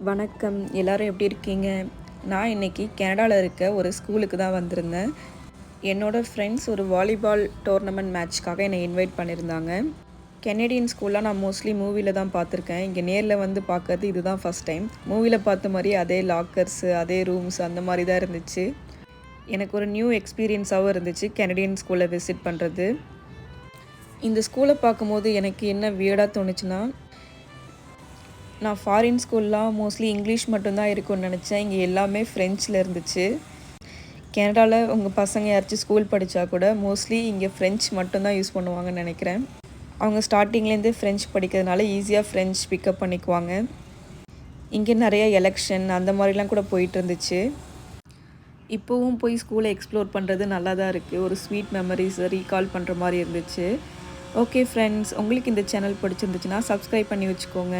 வணக்கம். எல்லாரும் எப்படி இருக்கீங்க? நான் இன்னைக்கு கனடால இருக்க ஒரு ஸ்கூலுக்கு தான் வந்திருந்தேன். என்னோட ஃப்ரெண்ட்ஸ் ஒரு வாலிபால் டோர்னமெண்ட் மேட்ச்க்காக என்னை இன்வைட் பண்ணியிருந்தாங்க. கெனடியன் ஸ்கூல்லாம் நான் மோஸ்ட்லி மூவில தான் பார்த்துருக்கேன். இங்கே நேர்ல வந்து பார்க்கறது இதுதான் ஃபர்ஸ்ட் டைம். மூவில பார்த்த மாரி அதே லாக்கர்ஸு, அதே ரூம்ஸ் அந்த மாரி தான் இருந்துச்சு. எனக்கு ஒரு நியூ எக்ஸ்பீரியன்ஸாவும் இருந்துச்சு கெனடியன் ஸ்கூலை விசிட் பண்ணுறது. இந்த ஸ்கூலை பார்க்கும்போது எனக்கு என்ன வியர்டா தோணுச்சுன்னா, நான் ஃபாரின் ஸ்கூல்லாம் மோஸ்ட்லி இங்கிலீஷ் மட்டும்தான் இருக்கும்னு நினச்சேன். இங்கே எல்லாமே ஃப்ரெஞ்சில் இருந்துச்சு. கனடாவில் உங்கள் பசங்க யாராச்சும் ஸ்கூல் படித்தா கூட மோஸ்ட்லி இங்கே ஃப்ரெஞ்ச் மட்டும்தான் யூஸ் பண்ணுவாங்கன்னு நினைக்கிறேன். அவங்க ஸ்டார்டிங்லேருந்தே ஃப்ரெஞ்ச் படிக்கிறதுனால ஈஸியாக ஃப்ரெஞ்ச் பிக்கப் பண்ணிக்குவாங்க. இங்கே நிறைய எலெக்ஷன் அந்த மாதிரிலாம் கூட போயிட்டு இருந்துச்சு. இப்போவும் போய் ஸ்கூலை எக்ஸ்ப்ளோர் பண்ணுறது நல்லா தான் இருக்குது. ஒரு ஸ்வீட் மெமரிஸை ரீகால் பண்ணுற மாதிரி இருந்துச்சு. ஓகே ஃப்ரெண்ட்ஸ், உங்களுக்கு இந்த சேனல் பிடிச்சிருந்துச்சுன்னா சப்ஸ்கிரைப் பண்ணி வச்சுக்கோங்க.